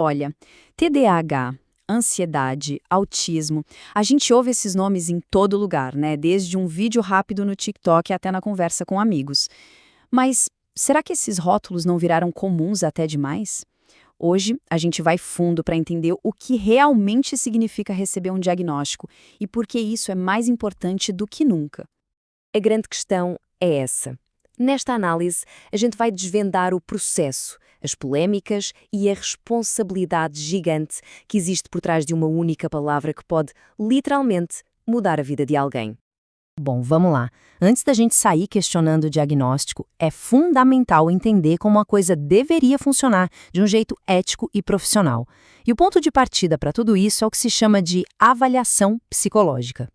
Olha, TDAH, ansiedade, autismo, a gente ouve esses nomes em todo lugar, né? Desde um vídeo rápido no TikTok até na conversa com amigos. Mas será que esses rótulos não viraram comuns até demais? Hoje, a gente vai fundo para entender o que realmente significa receber um diagnóstico e por que isso é mais importante do que nunca. A grande questão é essa. Nesta análise, a gente vai desvendar o processo, as polémicas e a responsabilidade gigante que existe por trás de uma única palavra que pode, literalmente, mudar a vida de alguém. Bom, vamos lá. Antes da gente sair questionando o diagnóstico, é fundamental entender como a coisa deveria funcionar de um jeito ético e profissional. E o ponto de partida para tudo isso é o que se chama de avaliação psicológica.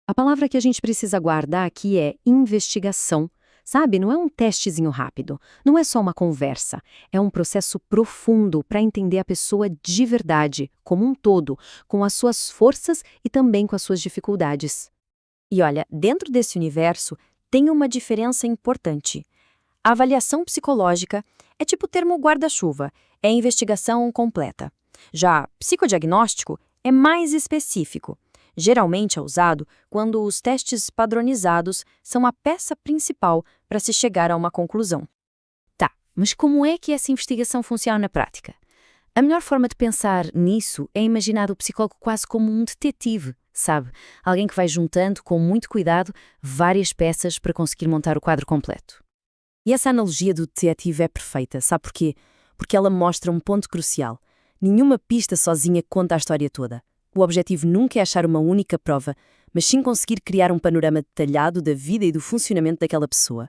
A palavra que a gente precisa guardar aqui é investigação. Sabe, não é um testezinho rápido, não é só uma conversa, é um processo profundo para entender a pessoa de verdade, como um todo, com as suas forças e também com as suas dificuldades. E olha, dentro desse universo tem uma diferença importante. A avaliação psicológica é tipo o termo guarda-chuva, é investigação completa. Já psicodiagnóstico é mais específico. Geralmente é usado quando os testes padronizados são a peça principal para se chegar a uma conclusão. Tá, mas como é que essa investigação funciona na prática? A melhor forma de pensar nisso é imaginar o psicólogo quase como um detetive, sabe? Alguém que vai juntando com muito cuidado várias peças para conseguir montar o quadro completo. E essa analogia do detetive é perfeita, sabe porquê? Porque ela mostra um ponto crucial. Nenhuma pista sozinha conta a história toda. O objetivo nunca é achar uma única prova, mas sim conseguir criar um panorama detalhado da vida e do funcionamento daquela pessoa.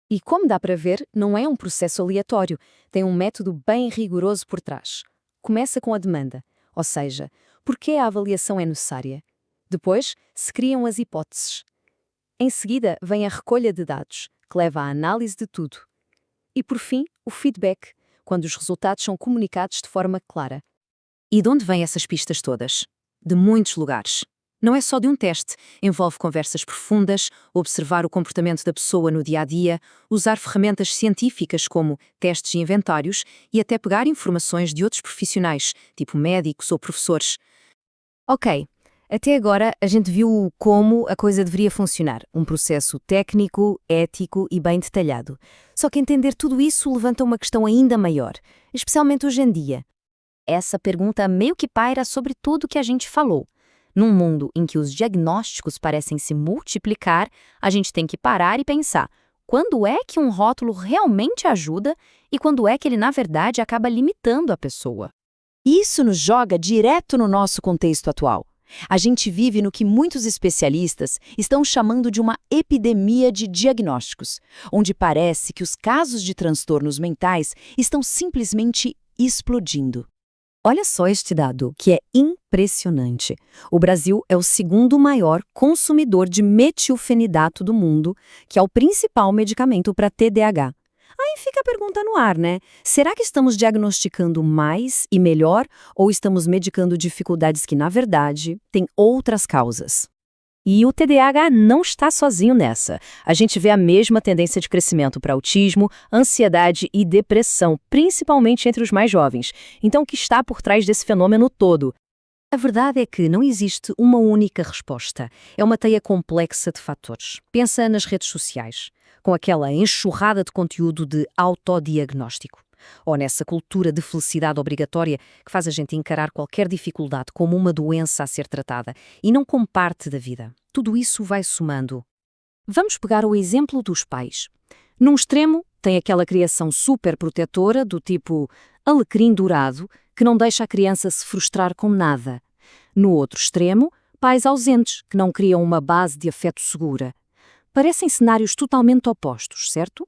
E como dá para ver, não é um processo aleatório, tem um método bem rigoroso por trás. Começa com a demanda, ou seja, por que a avaliação é necessária. Depois, se criam as hipóteses. Em seguida, vem a recolha de dados, que leva à análise de tudo. E por fim, o feedback, quando os resultados são comunicados de forma clara. E de onde vêm essas pistas todas? De muitos lugares. Não é só de um teste, envolve conversas profundas, observar o comportamento da pessoa no dia-a-dia, usar ferramentas científicas como testes e inventários e até pegar informações de outros profissionais, tipo médicos ou professores. Ok, até agora a gente viu como a coisa deveria funcionar, um processo técnico, ético e bem detalhado. Só que entender tudo isso levanta uma questão ainda maior, especialmente hoje em dia. Essa pergunta meio que paira sobre tudo que a gente falou. Num mundo em que os diagnósticos parecem se multiplicar, a gente tem que parar e pensar quando é que um rótulo realmente ajuda e quando é que ele, na verdade, acaba limitando a pessoa. Isso nos joga direto no nosso contexto atual. A gente vive no que muitos especialistas estão chamando de uma epidemia de diagnósticos, onde parece que os casos de transtornos mentais estão simplesmente explodindo. Olha só este dado, que é impressionante. O Brasil é o segundo maior consumidor de metilfenidato do mundo, que é o principal medicamento para TDAH. Aí fica a pergunta no ar, né? Será que estamos diagnosticando mais e melhor ou estamos medicando dificuldades que, na verdade, têm outras causas? E o TDAH não está sozinho nessa. A gente vê a mesma tendência de crescimento para autismo, ansiedade e depressão, principalmente entre os mais jovens. Então, o que está por trás desse fenômeno todo? A verdade é que não existe uma única resposta. É uma teia complexa de fatores. Pensa nas redes sociais, com aquela enxurrada de conteúdo de autodiagnóstico. Ou nessa cultura de felicidade obrigatória que faz a gente encarar qualquer dificuldade como uma doença a ser tratada e não como parte da vida. Tudo isso vai somando. Vamos pegar o exemplo dos pais. Num extremo, tem aquela criação super protetora do tipo alecrim dourado que não deixa a criança se frustrar com nada. No outro extremo, pais ausentes que não criam uma base de afeto segura. Parecem cenários totalmente opostos, certo?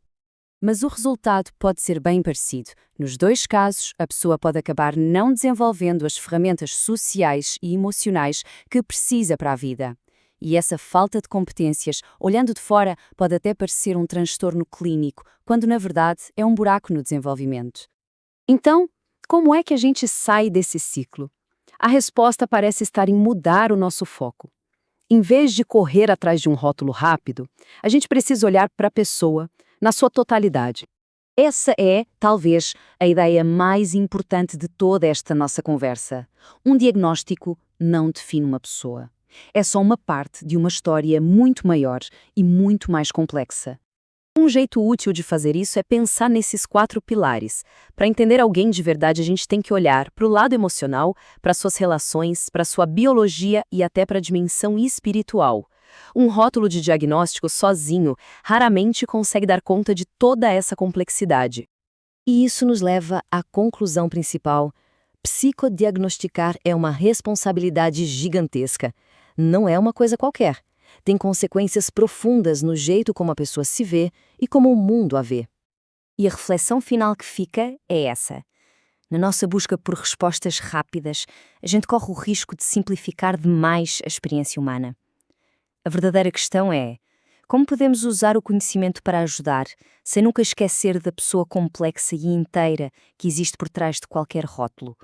Mas o resultado pode ser bem parecido. Nos dois casos, a pessoa pode acabar não desenvolvendo as ferramentas sociais e emocionais que precisa para a vida. E essa falta de competências, olhando de fora, pode até parecer um transtorno clínico, quando na verdade é um buraco no desenvolvimento. Então, como é que a gente sai desse ciclo? A resposta parece estar em mudar o nosso foco. Em vez de correr atrás de um rótulo rápido, a gente precisa olhar para a pessoa, na sua totalidade. Essa é, talvez, a ideia mais importante de toda esta nossa conversa. Um diagnóstico não define uma pessoa. É só uma parte de uma história muito maior e muito mais complexa. Um jeito útil de fazer isso é pensar nesses 4 pilares. Para entender alguém de verdade, a gente tem que olhar para o lado emocional, para suas relações, para sua biologia e até para a dimensão espiritual. Um rótulo de diagnóstico sozinho raramente consegue dar conta de toda essa complexidade. E isso nos leva à conclusão principal. Psicodiagnosticar é uma responsabilidade gigantesca. Não é uma coisa qualquer. Tem consequências profundas no jeito como a pessoa se vê e como o mundo a vê. E a reflexão final que fica é essa. Na nossa busca por respostas rápidas, a gente corre o risco de simplificar demais a experiência humana. A verdadeira questão é: como podemos usar o conhecimento para ajudar, sem nunca esquecer da pessoa complexa e inteira que existe por trás de qualquer rótulo?